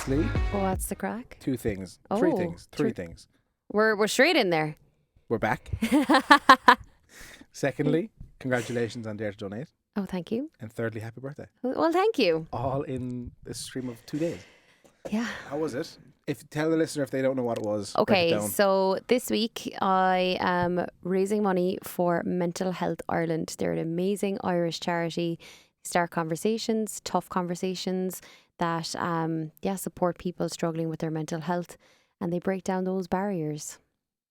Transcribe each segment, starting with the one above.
Firstly, What's the crack? two things. Oh, Three things. We're straight in there. We're back. Secondly, congratulations on Dare to Donate. Oh, thank you. And thirdly, happy birthday. Well, thank you. All in a stream of 2 days. Yeah. How was it? Tell the listener if they don't know what it was. Break it Okay, down. so this week I am raising money for Mental Health Ireland. They're an amazing Irish charity. Start conversations, tough conversations that support people struggling with their mental health, and they break down those barriers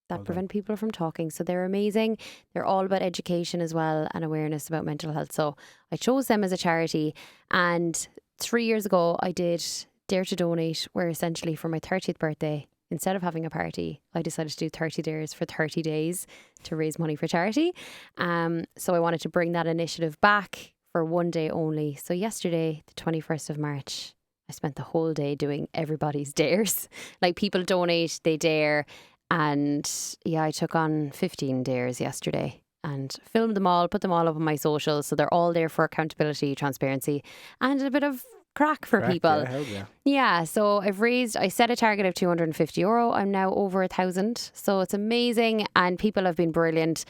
that prevent people from talking. So they're amazing. They're all about education as well and awareness about mental health. So I chose them as a charity, and 3 years ago I did Dare to Donate, where essentially for my 30th birthday, instead of having a party, I decided to do 30 dares for 30 days to raise money for charity. So I wanted to bring that initiative back for one day only. So yesterday, the 21st of March, I spent the whole day doing everybody's dares. Like, people donate, they dare. And yeah, I took on 15 dares yesterday and filmed them all, put them all up on my socials. So they're all there for accountability, transparency, and a bit of crack for people. Yeah, hell yeah. Yeah, so I set a target of €250. I'm now over 1,000. So it's amazing. And people have been brilliant.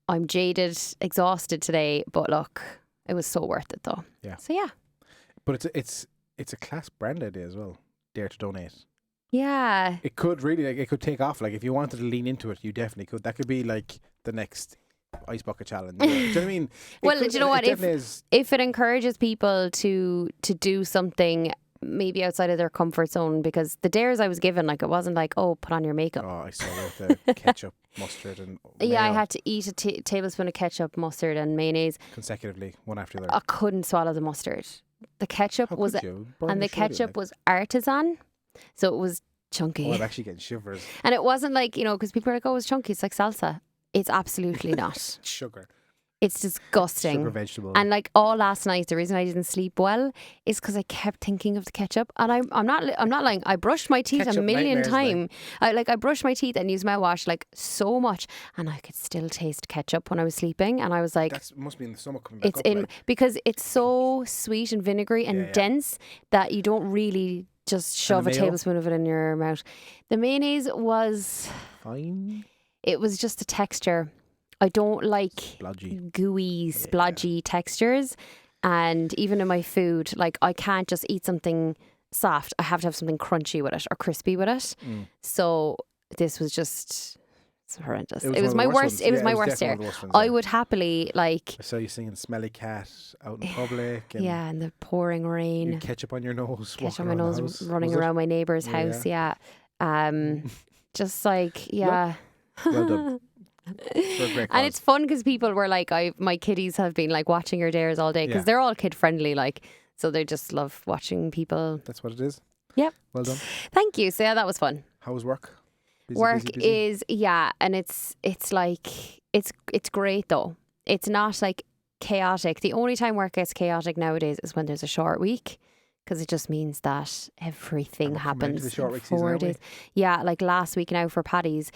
I'm jaded, exhausted today. But look, it was so worth it though. Yeah. So yeah. But it's a class brand idea as well. Dare to Donate. Yeah. It could really, it could take off. Like, if you wanted to lean into it, you definitely could. That could be like the next ice bucket challenge. Do you know what I mean? Well, do you know what? If it encourages people to do something maybe outside of their comfort zone, because the dares I was given, like, it wasn't like, oh, put on your makeup. Oh, I saw that, the ketchup, mustard and mayo. Yeah, I had to eat a tablespoon of ketchup, mustard and mayonnaise consecutively, one after the other. I couldn't swallow the mustard. The ketchup was artisan, so it was chunky. Oh, I'm actually getting shivers. And it wasn't like, because people are like, oh, it's chunky, it's like salsa. It's absolutely not. Sugar. It's disgusting. Sugar vegetable. And like all last night, the reason I didn't sleep well is because I kept thinking of the ketchup. And I'm not lying. I brushed my teeth Ketchup a million times. Like. I brushed my teeth and used mouthwash like so much, and I could still taste ketchup when I was sleeping. And I was like, that must be in the stomach coming back up. Because it's so sweet and vinegary and dense that you don't really just shove a tablespoon of it in your mouth. The mayonnaise was fine. It was just a texture. I don't like gooey, splodgy textures. And even in my food, like, I can't just eat something soft. I have to have something crunchy with it or crispy with it. So this was just horrendous. It was my worst. It was my worst dare. I would happily, like, I saw you singing Smelly Cat out in public. And yeah, and the pouring rain. You ketchup on your nose. Ketchup on my nose, running around my neighbour's house. Yeah. Just like, yeah. Well done. And it's fun because people were like, my kiddies have been like watching your dares all day because they're all kid friendly, like, so they just love watching people. That's what it is. Yep. Well done. Thank you. So yeah, that was fun. How was work? Busy? Is and it's like it's great though. It's not like chaotic. The only time work gets chaotic nowadays is when there's a short week, because it just means that everything happens the short in week 4 days. Yeah, like last week now for Paddy's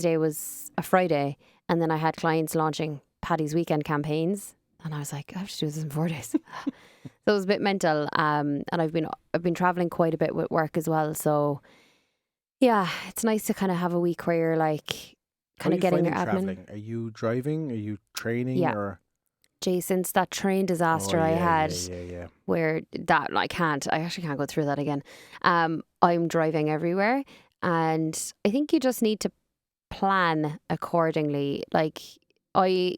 Day was a Friday, and then I had clients launching Paddy's weekend campaigns, and I was like, I have to do this in 4 days. So it was a bit mental. And I've been traveling quite a bit with work as well. So yeah, it's nice to kind of have a week where you're like kind of getting your admin. Traveling? Are you driving? Are you training? Yeah. Or Since that train disaster I had, yeah. where I actually can't go through that again. I'm driving everywhere, and I think you just need to plan accordingly. Like, I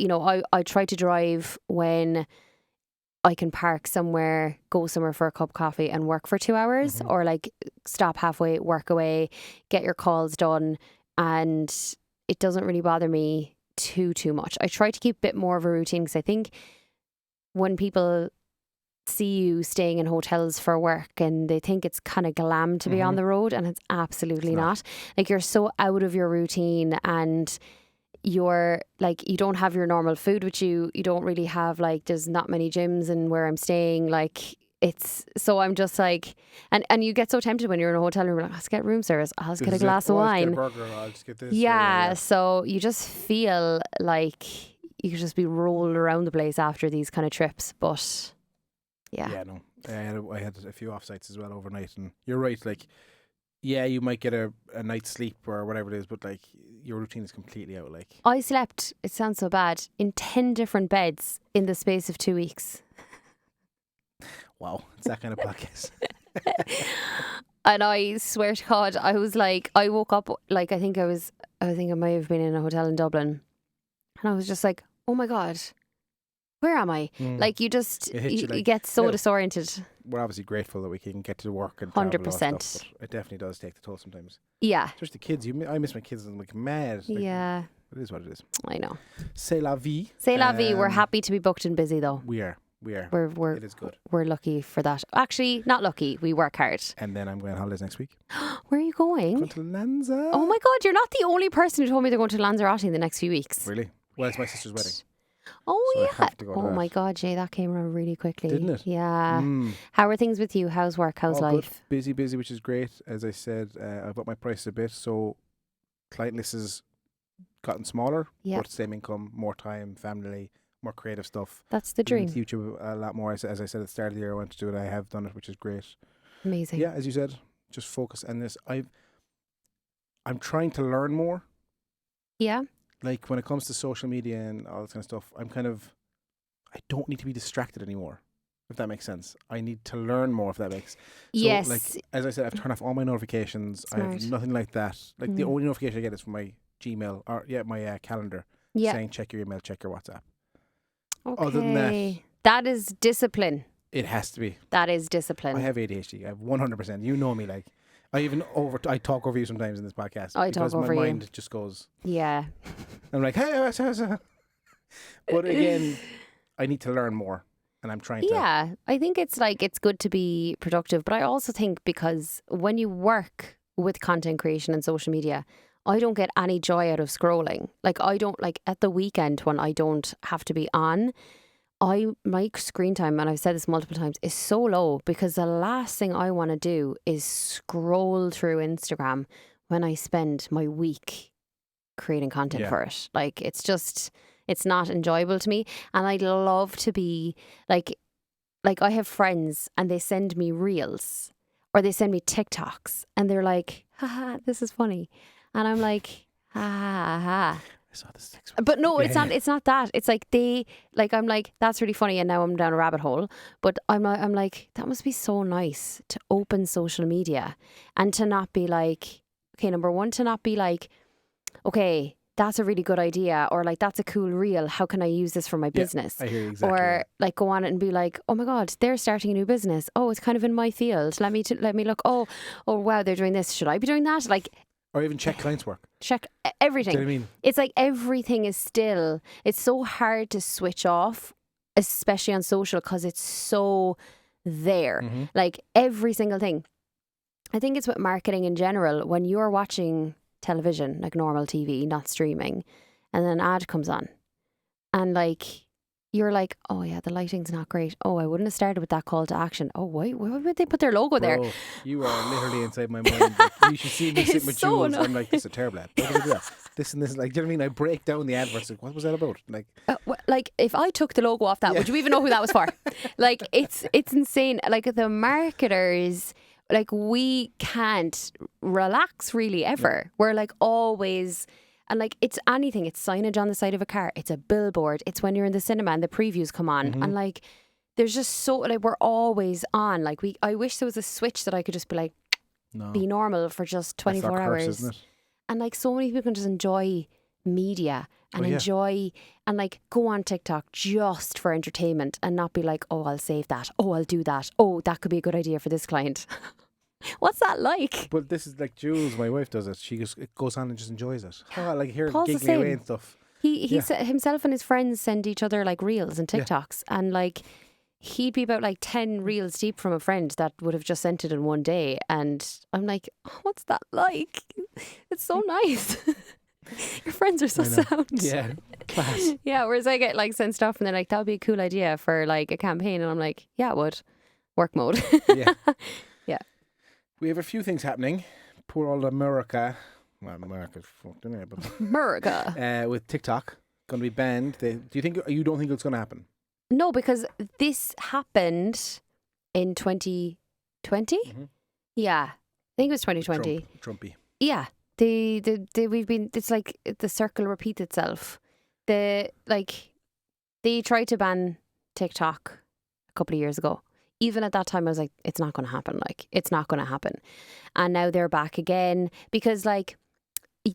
try to drive when I can park somewhere, go somewhere for a cup of coffee and work for 2 hours, or like stop halfway, work away, get your calls done, and it doesn't really bother me too much. I try to keep a bit more of a routine, because I think when people see you staying in hotels for work and they think it's kind of glam to be on the road, and it's absolutely not. Like, you're so out of your routine, and you're like, you don't have your normal food with you. You don't really have, like, there's not many gyms in where I'm staying. Like, it's, so I'm just like, and you get so tempted when you're in a hotel room, like, I'll just get room service, I'll just get a glass of wine. I'll just get a burger, I'll just get this. Yeah, so you just feel like you could just be rolled around the place after these kind of trips. But yeah. Yeah, no. I had a few offsites as well overnight, and you're right. Like, yeah, you might get a night's sleep or whatever it is, but like your routine is completely out. Like, I slept, it sounds so bad, in 10 different beds in the space of 2 weeks. wow, it's that kind of podcast. And I swear to God, I was like, I woke up, like, I think I might have been in a hotel in Dublin. And I was just like, oh my God, where am I? Like, you just, It hits you, you like, get so no. disoriented. We're obviously grateful that we can get to work and travel and all that 100%. stuff, but it definitely does take the toll sometimes. Yeah. Especially the kids. I miss my kids and I'm like mad. Like, Yeah. it is what it is. I know. C'est la vie. C'est la vie. We're Um, happy to be booked and busy though. We are. We're It is good. we're lucky for that. Actually, not lucky. We work hard. And then I'm going on holidays next week. Where are you going? Going to Lanza. Oh my God, you're not the only person who told me they're going to Lanzarote in the next few weeks. Really? Well, it's my sister's wedding. Oh So I yeah. have to go to Oh that. my God, Jay, that came around really quickly. Didn't it? Yeah. Mm. How are things with you? How's work? How's All good. life? Busy, which is great. As I said, I've got my prices a bit, so client list has gotten smaller, Yeah. but same income, more time, family, more creative stuff. That's the Doing dream. YouTube a lot more. As I said at the start of the year, I want to do it. I have done it, which is great. Amazing. Yeah, as you said, just focus on this. I'm trying to learn more. Yeah. Like when it comes to social media and all this kind of stuff, I don't need to be distracted anymore, if that makes sense. I need to learn more, if that makes. So, Yes. like, as I said, I've turned off all my notifications. I have Smart. nothing like that. Like, the Mm. only notification I get is from my Gmail or, my calendar Yeah. saying check your email, check your WhatsApp. Okay. other than that- That is discipline. It has to be. That is discipline. I have ADHD. I have 100%. You know me, like. I talk over you sometimes in this podcast. I talk because over my you. mind just goes. Yeah. I'm like, hey, but again, I need to learn more, and I'm trying to. Yeah, I think it's good to be productive, but I also think because when you work with content creation and social media, I don't get any joy out of scrolling. Like, I don't, like, at the weekend when I don't have to be on, my screen time, and I've said this multiple times, is so low because the last thing I want to do is scroll through Instagram when I spend my week creating content Yeah. for it. Like, it's not enjoyable to me. And I'd love to be like I have friends and they send me reels or they send me TikToks and they're like, haha, this is funny. And I'm like, ha ha ha. I saw this next But no, it's Yeah. not. It's not that. It's like I'm like, that's really funny, and now I'm down a rabbit hole. But I'm like, that must be so nice to open social media and to not be like, okay, number one, to not be like, okay, that's a really good idea, or like that's a cool reel. How can I use this for my business? I hear you exactly. Or like go on it and be like, oh my God, they're starting a new business. Oh, it's kind of in my field. Let me look. Oh wow, they're doing this. Should I be doing that? Like, or even check clients' work. check Do everything. you know what I mean? It's like everything is still, it's so hard to switch off, especially on social, because it's so there. Mhm. Like every single thing. I think it's with marketing in general. When you're watching television, like normal TV, not streaming, and then an ad comes on, and like you're like, oh yeah, the lighting's not great. Oh, I wouldn't have started with that call to action. Oh, why would they put their logo there? Bro, you are literally inside my mind. Like, you should see me It's sitting with so Jules. I'm annoying. like, this is a terrible ad. Why did I do that? This and this. Like, do you know what I mean? I break down the adverts. Like, what was that about? Like, Like if I took the logo off that, Yeah. would you even know who that was for? Like it's insane. Like the marketers, like we can't relax really ever. We're like always, and like it's anything. It's signage on the side of a car. It's a billboard. It's when you're in the cinema and the previews come on, Mm-hmm. and like there's just so like we're always on. Like I wish there was a switch that I could just be like no. be normal for just That's 24 our curse, hours. isn't it? And like so many people can just enjoy media and Oh, yeah. enjoy and like go on TikTok just for entertainment and not be like, oh, I'll save that. Oh, I'll do that. Oh, that could be a good idea for this client. What's that like? But this is like Jules, my wife, does it. She just it goes on and just enjoys it. Oh, like here Paul's the giggling away same. and stuff. He Yeah. himself and his friends send each other like reels and Yeah. TikToks and like he'd be about like 10 reels deep from a friend that would have just sent it in one day. And I'm like, oh, what's that like? It's so nice. Your friends are so I know. sound. Yeah, class. Yeah, whereas I get like sent stuff and they're like, that would be a cool idea for like a campaign. And I'm like, yeah, it would. Work mode. Yeah. Yeah. We have a few things happening. Poor old America. Well, America's fucked, isn't it? But America. with TikTok going to be banned. You don't think it's going to happen? No, because this happened in 2020. Mhm. Yeah, I think it was 2020. Trumpy. Yeah, we've been. It's like the circle repeats itself. They tried to ban TikTok a couple of years ago. Even at that time, I was like, it's not going to happen. Like, it's not going to happen. And now they're back again because, like,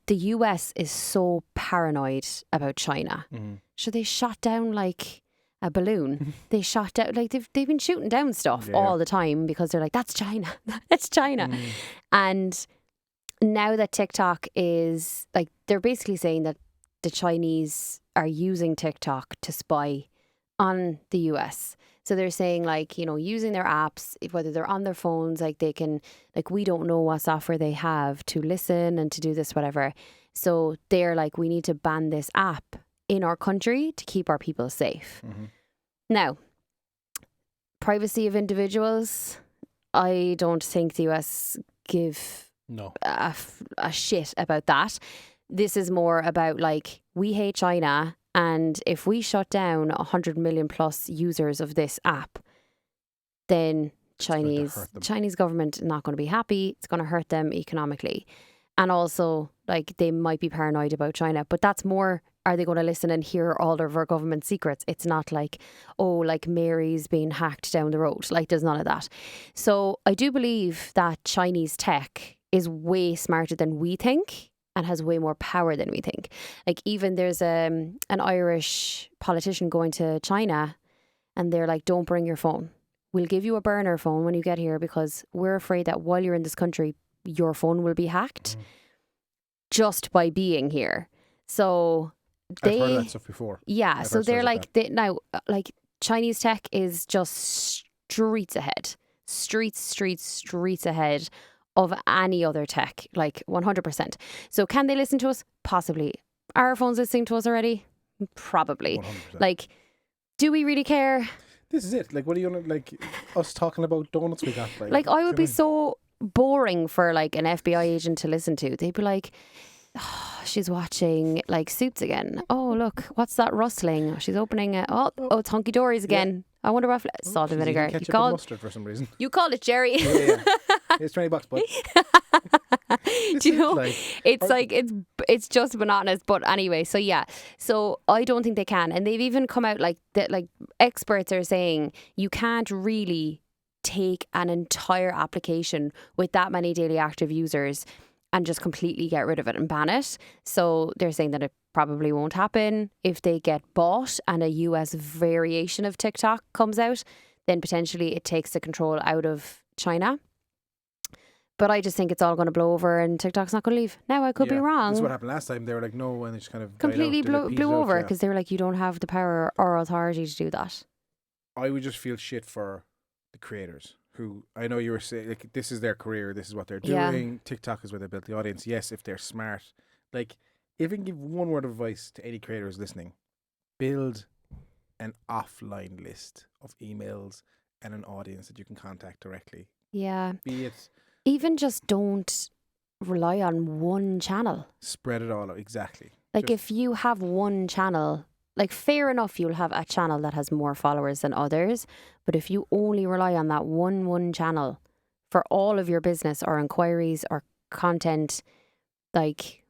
the US is so paranoid about China. Mhm. So they shot down like a balloon. They shot down, like, they've been shooting down stuff Yeah. all the time because they're like, that's China. That's China. Mm. And now that TikTok is, like, they're basically saying that the Chinese are using TikTok to spy on the US. So they're saying, like, you know, using their apps, whether they're on their phones, like they can, like, we don't know what software they have to listen and to do this, whatever. So they're like, we need to ban this app in our country to keep our people safe. Mhm. Now, privacy of individuals, I don't think the US give No. a shit about that. This is more about, like, we hate China, and if we shut down 100 million plus users of this app, then going to Chinese hurt them. Chinese government is not going to be happy. It's going to hurt them economically, and also, like, they might be paranoid about China. But that's more, are they going to listen and hear all of our government secrets? It's not like, oh, like Mary's being hacked down the road. Like, there's none of that. So I do believe that Chinese tech is way smarter than we think and has way more power than we think. Like, even there's an Irish politician going to China, and they're like, don't bring your phone. We'll give you a burner phone when you get here because we're afraid that while you're in this country, your phone will be hacked just by being here. So I've heard of that stuff before. yeah, I've so heard they're stories like, now, like, Chinese tech is just streets ahead. Streets ahead of any other tech, like 100%. So can they listen to us? Possibly. Are our phones listening to us already? Probably. 100%. Like, do we really care? This is it. Like, what do you want to, like, us talking about donuts we got? Like, I would do be you so boring for, like, an FBI agent to listen to. They'd be like, oh, she's watching, like, Suits again. Oh, look, what's that rustling? She's opening it. Oh, it's Hunky Dory's again. I wonder what salt and vinegar. Ketchup and mustard for some reason. You called it, Jerry. Yeah. Here's $20, bud. Do you know? Like, It's just monotonous. But anyway, so yeah. So I don't think they can. And they've even come out like that. Like, experts are saying you can't really take an entire application with that many daily active users and just completely get rid of it and ban it. So they're saying that it probably won't happen. If they get bought and a US variation of TikTok comes out, then potentially it takes the control out of China. But I just think it's all going to blow over and TikTok's not going to leave. Now, I could be wrong. This is what happened last time. They were like, no, and they just kind of Completely died out, blew over Yeah. because they were like, you don't have the power or authority to do that. I would just feel shit for the creators who, I know you were saying, like, this is their career, this is what they're Yeah. doing. TikTok is where they built the audience. Yes, if they're smart. Like, if you can give one word of advice to any creators listening, build an offline list of emails and an audience that you can contact directly. Yeah. Be it Even just don't rely on one channel. spread it all out. Exactly. Like, Just- if you have one channel, like, fair enough, you'll have a channel that has more followers than others. But if you only rely on that one channel for all of your business or inquiries or content, like,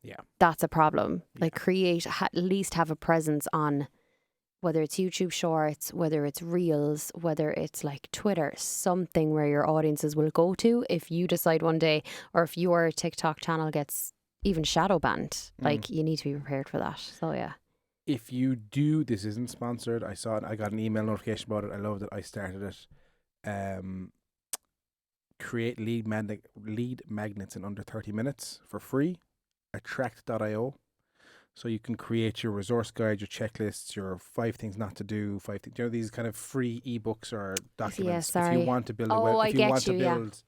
Yeah. that's a problem. Yeah. Like, at least have a presence on, whether it's YouTube Shorts, whether it's Reels, whether it's like Twitter, something where your audiences will go to if you decide one day, or if your TikTok channel gets even shadow banned. Like, you need to be prepared for that. So yeah. If you do, this isn't sponsored. I saw it. I got an email notification about it. I loved it. I started it. Create lead magnets in under 30 minutes for free. Attract.io. So you can create your resource guide, your checklists, your 5 things not to do, 5 things. You know, these kind of free ebooks or documents. If sorry. you want to build I if you get want to you, yeah. build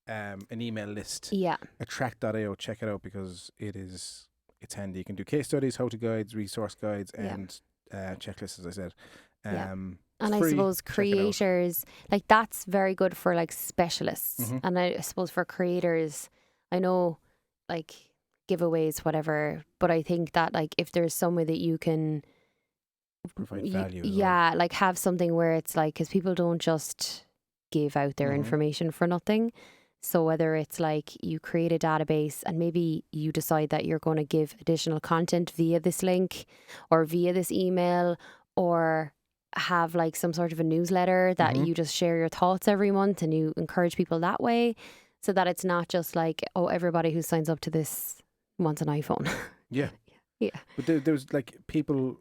an email list, Yeah. Attract.io, check it out because it's handy. You can do case studies, how-to guides, resource guides, Yeah. and checklists, as I said. Yeah. It's And I free. suppose Check it out. creators, like, that's very good for, like, specialists. Mhm. And I suppose for creators, I know, like, giveaways, whatever, but I think that, like, if there's some way that you can Provide value. as well. yeah, like, have something where it's like, because people don't just give out their information for nothing. So whether it's like you create a database and maybe you decide that you're going to give additional content via this link or via this email, or have like some sort of a newsletter that you just share your thoughts every month and you encourage people that way, so that it's not just like, oh, everybody who signs up to this wants an iPhone. Yeah. Yeah. But there's like people,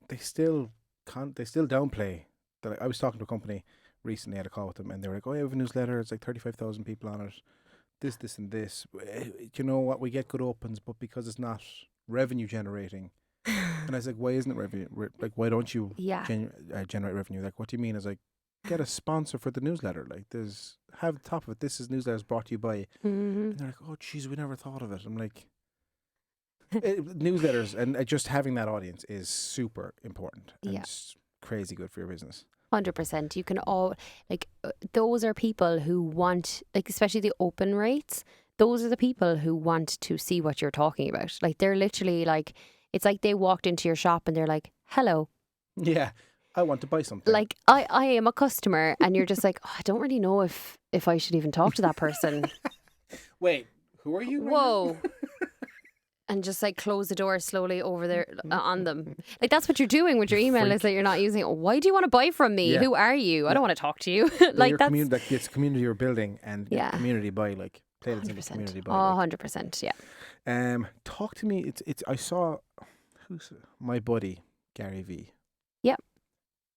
they still downplay that. I was talking to a company recently, I had a call with them, and they were like, oh, I have a newsletter, it's like 35,000 people on it, this and this. You know what, we get good opens, but because it's not revenue generating. And I was like, why isn't it revenue? Like, why don't you generate revenue? Like, what do you mean? Is like, get a sponsor for the newsletter. Like, have the top of it, this is newsletters brought to you by. And they're like, oh, geez, we never thought of it. I'm like, newsletters and just having that audience is super important. And it's crazy good for your business. 100%. You can all, like, those are people who want, like, especially the open rates, those are the people who want to see what you're talking about. Like, they're literally like, it's like they walked into your shop and they're like, hello. Yeah, I want to buy something. Like, I am a customer, and you're just like, oh, I don't really know if I should even talk to that person. Wait, who are you? Whoa. And just like close the door slowly over there on them. Like, that's what you're doing with your email, is that you're not using it. Why do you want to buy from me? Who are you? I don't want to talk to you. Like, that's it's community you're building, and community by, like, play it into community by. Oh, 100%. Yeah. Talk to me. It's I saw my buddy Gary V. Yep.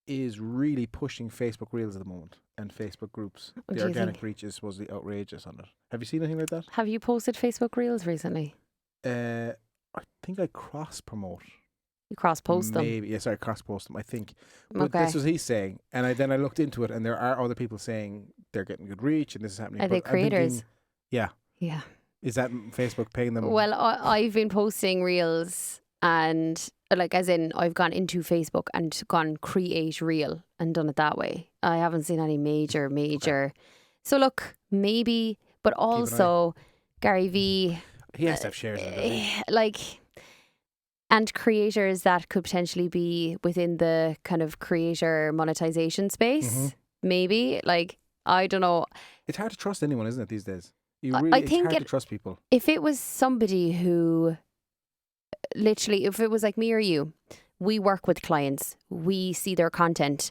Is really pushing Facebook Reels at the moment and Facebook groups. The organic reach is supposedly outrageous on it. Have you seen anything like that? Have you posted Facebook Reels recently? I think I cross promote. You cross post them? Maybe, yes, I cross post them, I think. But this was he's saying, and then I looked into it, and there are other people saying they're getting good reach and this is happening. Are they creators? Yeah. Is that Facebook paying them? Well, I've been posting Reels, and like, as in, I've gone into Facebook and gone create Reel and done it that way. I haven't seen any major. Okay. So look, maybe, but also Gary V. He has to have shares in it. Like, and creators that could potentially be within the kind of creator monetization space. Maybe, like, I don't know. It's hard to trust anyone, isn't it, these days? I think it's hard to trust people. If it was somebody who, literally, if it was like me or you, we work with clients, we see their content,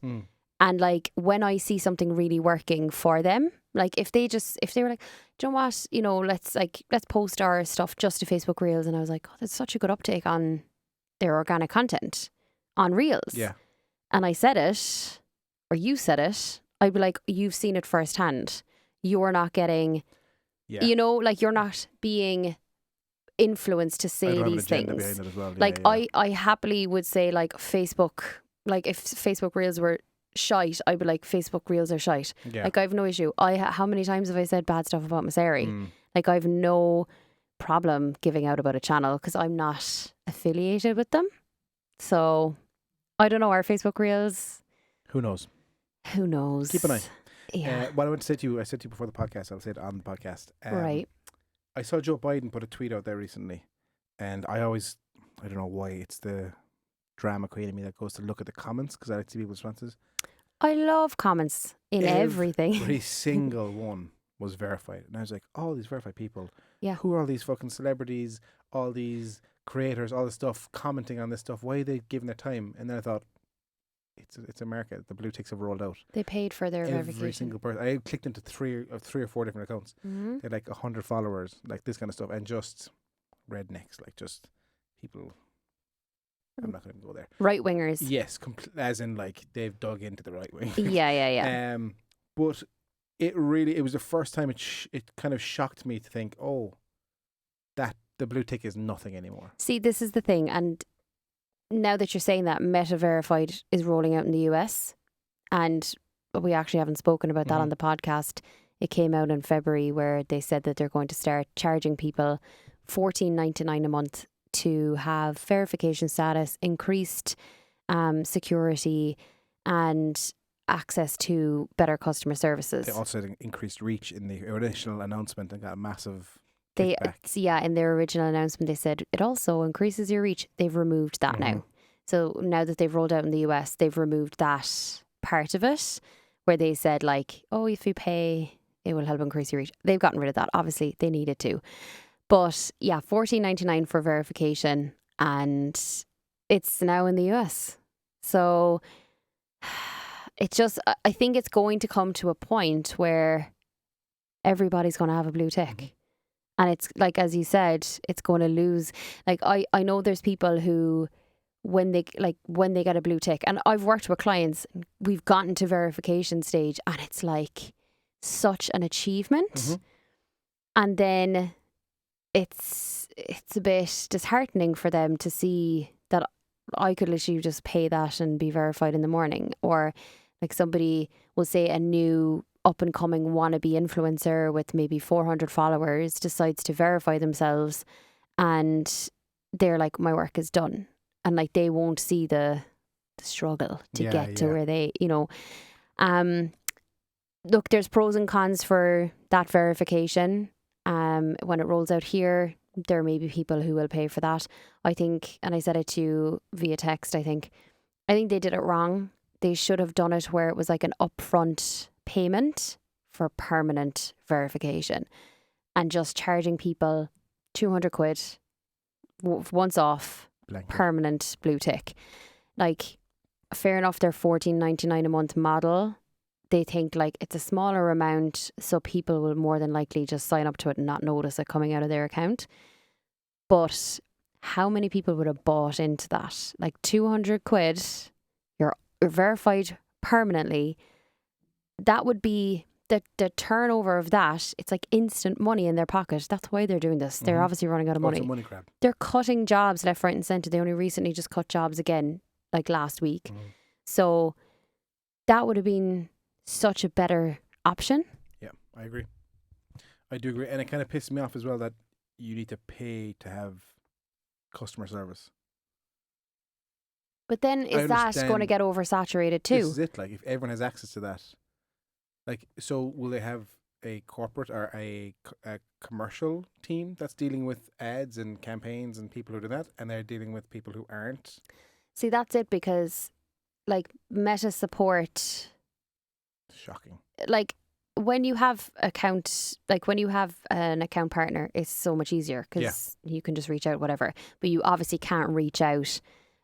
and like, when I see something really working for them, like, if they were like, do you know what, let's post our stuff just to Facebook Reels, and I was like, oh, there's such a good uptake on their organic content on Reels. Yeah. And I said it, or you said it, I'd be like, you've seen it firsthand. You're not getting, like, you're not being influenced to say these things. Well. Like, I happily would say, like, Facebook, like, if Facebook Reels were shite, I'd be like, Facebook Reels are shite. Like, I have no issue. How many times have I said bad stuff about Maseri? Like, I have no problem giving out about a channel because I'm not affiliated with them. So I don't know, our Facebook Reels, who knows? Keep an eye. Yeah. What I want to say to you, I said to you before the podcast, I'll say it on the podcast. Right. I saw Joe Biden put a tweet out there recently, and I don't know why, it's the drama queen in me that goes to look at the comments, because I like to see people's responses. I love comments in everything. Every single one was verified. And I was like, all these verified people. Yeah. Who are all these fucking celebrities, all these creators, all this stuff, commenting on this stuff? Why are they giving their time? And then I thought, it's America. The blue ticks have rolled out. They paid for their verification. Every single person. I clicked into three or four different accounts. They had like 100 followers, like this kind of stuff, and just rednecks, like just people. I'm not going to go there. Right wingers. Yes, as in, like, they've dug into the right wing. Yeah. But it was the first time it kind of shocked me to think, that the blue tick is nothing anymore. See, this is the thing, and now that you're saying that, Meta Verified is rolling out in the US, and we actually haven't spoken about that on the podcast. It came out in February, where they said that they're going to start charging people $14.99 a month to have verification status, increased security, and access to better customer services. They also had increased reach in the original announcement and got a massive in their original announcement they said it also increases your reach. They've removed that now. So now that they've rolled out in the US, they've removed that part of it, where they said like, oh, if you pay, it will help increase your reach. They've gotten rid of that. Obviously, they need it to. But yeah, $14.99 for verification, and it's now in the US. So it's just, I think it's going to come to a point where everybody's going to have a blue tick. Mhm. And it's like, as you said, it's going to lose. Like, I know there's people who, when they get a blue tick, and I've worked with clients, we've gotten to verification stage, and it's like such an achievement. Mhm. And then it's a bit disheartening for them to see that I could literally just pay that and be verified in the morning. Or like somebody will say a new up and coming wannabe influencer with maybe 400 followers decides to verify themselves, and they're like, my work is done. And like they won't see the struggle to Yeah, get to yeah. where they, look, there's pros and cons for that verification. When it rolls out here, there may be people who will pay for that. I think, and I said it to you via text, I think they did it wrong. They should have done it where it was like an upfront payment for permanent verification, and just charging people 200 quid once off, Blanket. permanent blue tick. Like, fair enough, they're $14.99 a month model. They think like it's a smaller amount, so people will more than likely just sign up to it and not notice it coming out of their account. But how many people would have bought into that? Like 200 quid, you're verified permanently. That would be the turnover of that. It's like instant money in their pocket. That's why they're doing this. They're Mhm. obviously running out of Oh, it's money. a money grab. They're cutting jobs left, right, and centre. They only recently just cut jobs again, like last week. Mhm. So that would have been such a better option. Yeah, I agree. I do agree. And it kind of pisses me off as well that you need to pay to have customer service. But then is that going to understand- get oversaturated This too? is it. Like, if everyone has access to that, like, so will they have a corporate or a commercial team that's dealing with ads and campaigns and people who do that, and they're dealing with people who aren't? See, that's it, because like Meta support, Shocking. like when you have when you have an account partner, it's so much easier because you can just reach out, whatever. But you obviously can't reach out.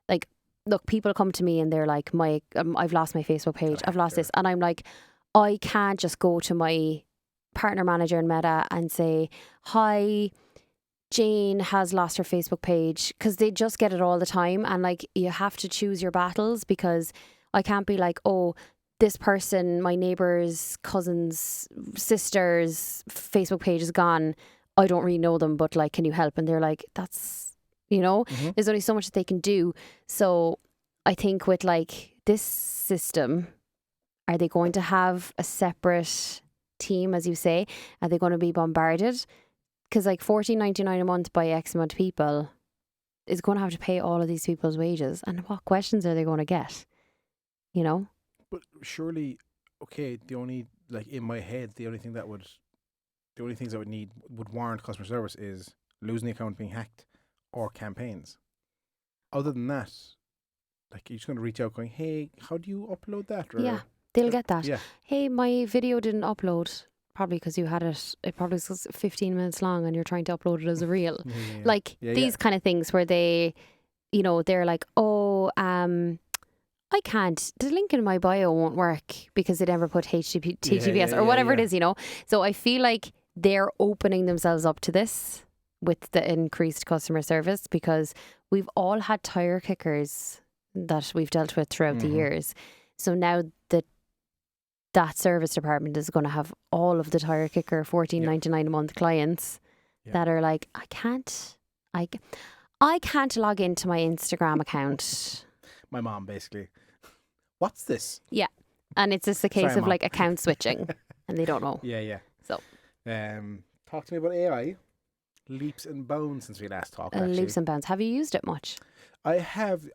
Like, look, people come to me and they're like, I've lost my Facebook page, I've lost this. And I'm like, I can't just go to my partner manager in Meta and say, hi, Jane has lost her Facebook page, because they just get it all the time. And like, you have to choose your battles, because I can't be like, oh, this person, my neighbour's cousin's sister's Facebook page is gone. I don't really know them, but like, can you help? And they're like, that's, Mhm. there's only so much that they can do. So I think with like this system, are they going to have a separate team, as you say? Are they going to be bombarded? Because like $14.99 a month by X amount of people is going to have to pay all of these people's wages. And what questions are they going to get? But surely, okay, the only, like, in my head, the only things that would warrant customer service is losing the account, being hacked, or campaigns. Other than that, like, you're just going to reach out going, hey, how do you upload that? Or, Yeah, they'll get that. Yeah. Hey, my video didn't upload. Probably because you had it probably was 15 minutes long and you're trying to upload it as a reel. Yeah, yeah, yeah. Like Yeah, these kind of things where they, they're like, oh, I can't. The link in my bio won't work because they never put HTTPS or whatever it is, So I feel like they're opening themselves up to this with the increased customer service, because we've all had tire kickers that we've dealt with throughout the Mhm. years. So now that service department is going to have all of the tire kicker $14.99 a month clients Yeah. that are like, I can't log into my Instagram account. My mom, basically. What's this? And it's just a case Sorry, of Mom. like account switching and they don't know. Yeah. So. Talk to me about AI. Leaps and bounds since we last talked, actually. Leaps and bounds. Have you used it much? I have.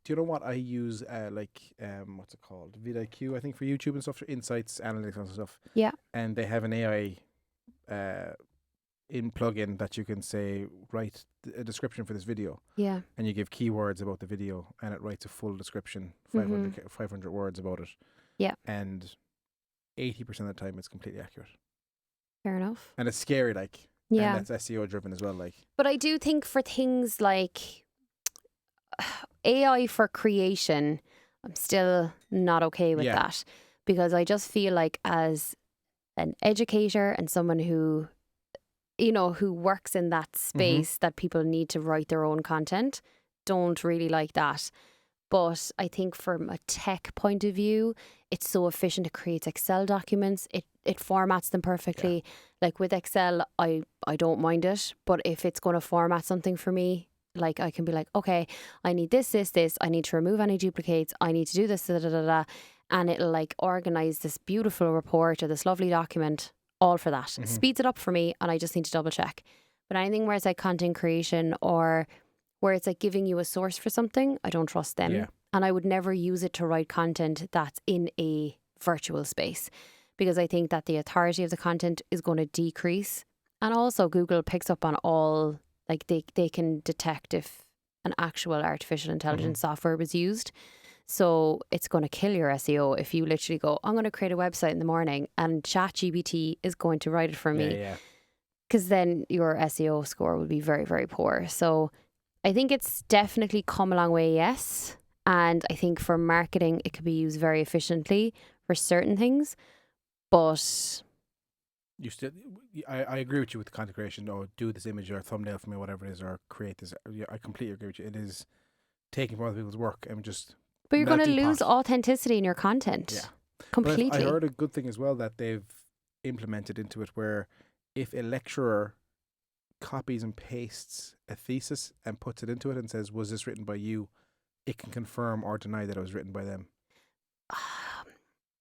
Do you know what I use? What's it called? vidIQ, I think, for YouTube and stuff, for insights, analytics, and stuff. Yeah. And they have an AI in plugin that you can say, write a description for this video, Yeah. and you give keywords about the video, and it writes a full description, 500 words about it. Yeah. And 80% of the time it's completely accurate. Fair enough. And it's scary, like. Yeah. And that's SEO driven as well, like. But I do think for things like AI for creation, I'm still not okay with Yeah. that, because I just feel like as an educator and someone who, you know, who works in that space that people need to write their own content, don't really like that. But I think from a tech point of view, it's so efficient. It creates Excel documents. It formats them perfectly. Like with Excel, I don't mind it. But if it's going to format something for me, like I can be like, okay, I need this. I need to remove any duplicates. I need to do this, da, da, da, da. And it'll like organize this beautiful report or this lovely document, all for that. It speeds it up for me, and I just need to double check. But anything where it's like content creation or where it's like giving you a source for something, I don't trust them. Yeah. And I would never use it to write content that's in a virtual space, because I think that the authority of the content is going to decrease. And also Google picks up on all, like they can detect if an actual artificial intelligence software was used. So it's going to kill your SEO if you literally go, I'm going to create a website in the morning and ChatGPT is going to write it for me. Yeah. Because then your SEO score would be very, very poor. So I think it's definitely come a long way, yes. And I think for marketing, it could be used very efficiently for certain things. But You still, I agree with you with the content creation. Or do this image or thumbnail for me, whatever it is, or create this. Yeah, I completely agree with you. It is taking from other people's work and just. But you're going to melting lose pot. authenticity in your content. Yeah. Completely. But I heard a good thing as well that they've implemented into it, where if a lecturer copies and pastes a thesis and puts it into it and says, was this written by you, it can confirm or deny that it was written by them.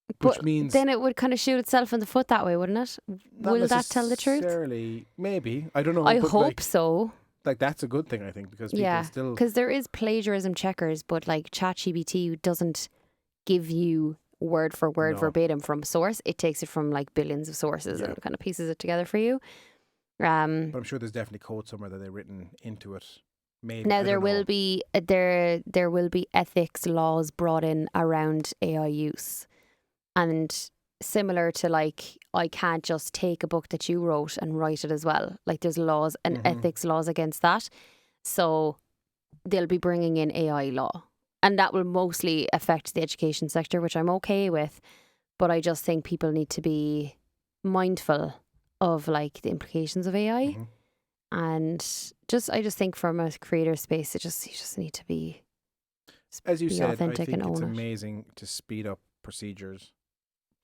Which But means then it would kind of shoot itself in the foot that way, wouldn't it? not Will that tell the truth? necessarily. Maybe. I don't know. I but hope so. Like that's a good thing, I think, because people Yeah, still. because there is plagiarism checkers, but like ChatGPT doesn't give you word for word No. verbatim from source. It takes it from like billions of sources Yeah. and kind of pieces it together for you. But I'm sure there's definitely code somewhere that they've written into it. Maybe. Now I there don't will know. be there will be ethics laws brought in around AI use, and similar to like I can't just take a book that you wrote and write it as well. Like there's laws and ethics laws against that, so they'll be bringing in AI law, and that will mostly affect the education sector, which I'm okay with. But I just think people need to be mindful of like the implications of AI. And I just think from a creator space, you just need to be As you be said, I authentic think and it's own it. amazing to speed up procedures.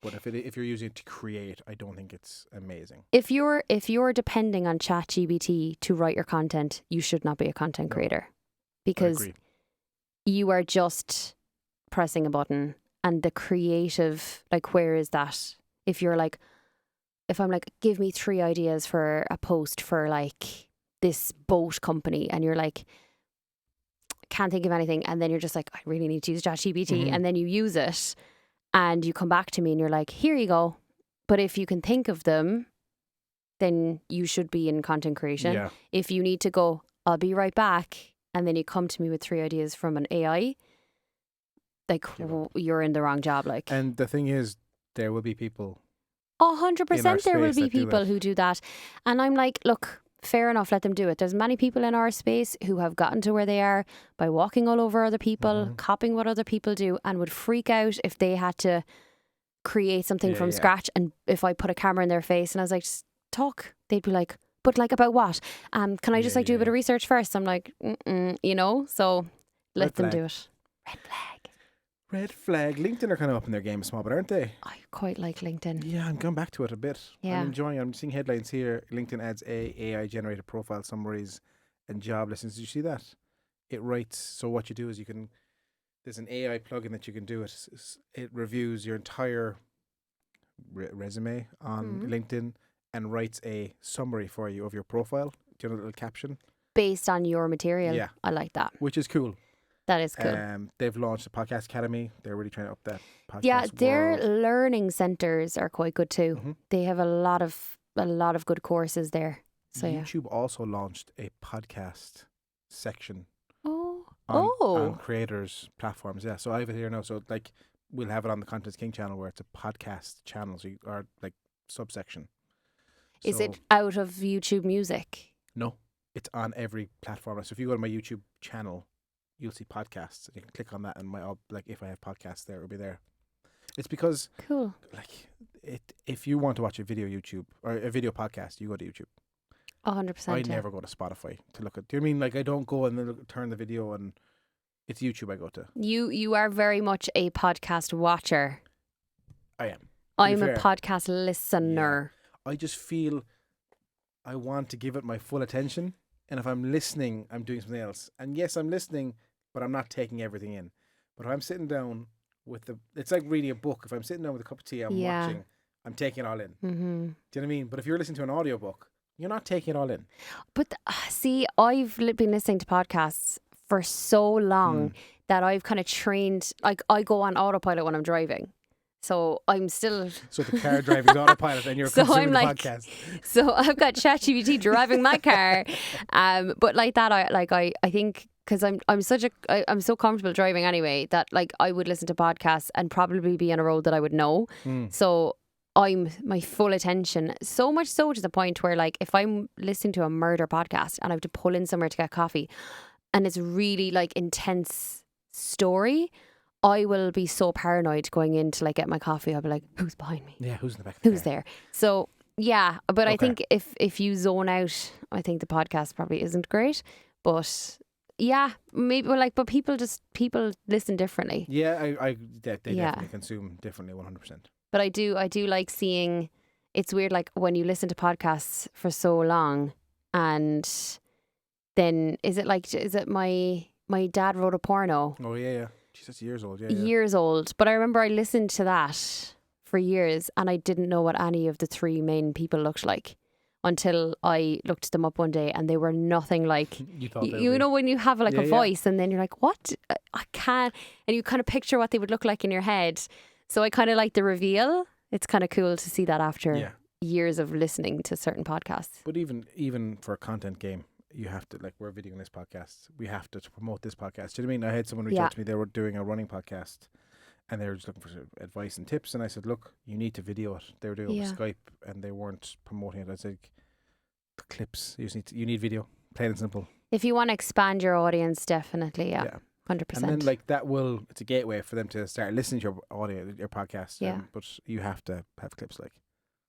But if you're using it to create, I don't think it's amazing. If you're depending on ChatGPT to write your content, you should not be a content No. creator, I because agree. you are just pressing a button, and the creative, like, where is that? If you're like, if I'm like, give me 3 ideas for a post for like this boat company, and you're like, can't think of anything, and then you're just like, I really need to use ChatGPT, and then you use it, and you come back to me, and you're like, here you go. But if you can think of them, then you should be in content creation. Yeah. If you need to go, I'll be right back, and then you come to me with 3 ideas from an AI, like Give up. you're in the wrong job. Like And the thing is, there will be people. 100% there will space be that do people that. who do that. And I'm like, look, fair enough, let them do it. There's many people in our space who have gotten to where they are by walking all over other people, copying what other people do, and would freak out if they had to create something Yeah, from yeah. scratch. And if I put a camera in their face and I was like, just talk, they'd be like, but like about what? Can I just Yeah, like do a bit yeah. of research first? I'm like, you know, so let Red them flag. do it. Red flag. Red flag. LinkedIn are kind of up in their game small, but aren't they? I quite like LinkedIn. Yeah, I'm going back to it a bit. Yeah. I'm enjoying it. I'm seeing headlines here. LinkedIn adds AI generated profile summaries and job listings. Did you see that? It writes. So what you do is there's an AI plugin that you can do. It reviews your entire resume on LinkedIn and writes a summary for you of your profile. Do you know, a little caption? Based on your material. Yeah. I like that. Which is cool. That is cool. They've launched a podcast academy. They're really trying to up that podcast Yeah, their world. learning centers are quite good too. Mhm. They have a lot of good courses there. So yeah. YouTube also launched a podcast section Oh. on creators' platforms. Yeah, so I have it here now. So like we'll have it on the Contents King channel where it's a podcast channel, so or like subsection. Is So, it out of YouTube Music? No, it's on every platform. So if you go to my YouTube channel, you'll see podcasts. You can click on that, and like if I have podcasts there, it'll be there. It's because Cool. like if you want to watch a video YouTube or a video podcast, you go to YouTube. 100%. I yeah. never go to Spotify to look at. Do you mean like I don't go and then turn the video and it's YouTube I go to? You are very much a podcast watcher. I am. I'm a fair. podcast listener. I just feel I want to give it my full attention, and if I'm listening, I'm doing something else. And yes, I'm listening, but I'm not taking everything in. But if I'm sitting down it's like reading a book. If I'm sitting down with a cup of tea, I'm Yeah. watching, I'm taking it all in. Mm-hmm. Do you know what I mean? But if you're listening to an audiobook, you're not taking it all in. But see, I've been listening to podcasts for so long that I've kind of trained, like I go on autopilot when I'm driving. So I'm still, So the car driving is autopilot and you're So consuming I'm the like- podcast. so I've got ChatGPT driving my car. But like that, I think because I'm so comfortable driving anyway that like I would listen to podcasts and probably be on a road that I would know. So I'm my full attention, so much so to the point where like if I'm listening to a murder podcast and I have to pull in somewhere to get coffee and it's really like intense story, I will be so paranoid going in to like get my coffee. I'll be like, who's behind me? Yeah, who's in the back of the Who's car? there? So yeah, but I Okay. think if you zone out, I think the podcast probably isn't great. But yeah, maybe but people listen differently. Yeah, they Yeah. definitely consume differently, 100%. But I do like seeing. It's weird, like when you listen to podcasts for so long, and then is it my dad wrote a porno, Oh yeah. Jeez, that's years old. Yeah. years old. But I remember I listened to that for years, and I didn't know what any of the three main people looked like until I looked them up one day, and they were nothing like. You thought they You were- know when you have like Yeah, a yeah. voice, and then you're like, what? I can't, and you kind of picture what they would look like in your head. So I kind of like the reveal. It's kind of cool to see that after Yeah. years of listening to certain podcasts. But even for a content game, you have to, like, we're videoing this podcast. We have to promote this podcast. Do you know what I mean? I had someone reach Yeah. out to me. They were doing a running podcast, and they were just looking for advice and tips. And I said, look, you need to video it. They were doing it Yeah. with Skype, and they weren't promoting it. I said, the clips. You need video. Plain and simple. If you want to expand your audience, definitely, yeah, 100%. And then like it's a gateway for them to start listening to your audio, your podcast. Yeah. But you have to have clips, like.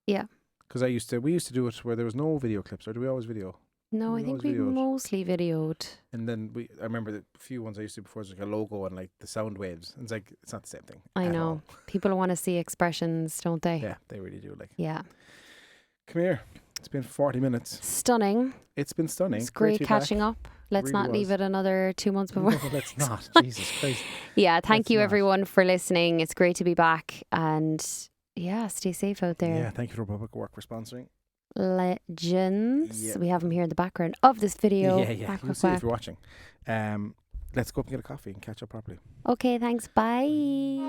Yeah. Because we used to do it where there was no video clips, or do we always video? No, I we think always we videoed. mostly videoed. And then I remember the few ones I used to do before was like a logo and like the sound waves. And it's like, it's not the same thing. I at know. all. People want to see expressions, don't they? Yeah, they really do. Like, Yeah. come here. It's been 40 minutes. Stunning. It's been stunning. It's great to be catching back. up. Let's Really not leave was. it another 2 months before. No, let's not. Jesus Christ. Yeah, thank Let's you not. everyone for listening. It's great to be back, and yeah, stay safe out there. Yeah, thank you to Republic of Work for sponsoring. Legends. Yeah. We have them here in the background of this video. Yeah. Quack, You'll quack, see it quack. if you're watching. Let's go up and get a coffee and catch up properly. Okay, thanks. Bye.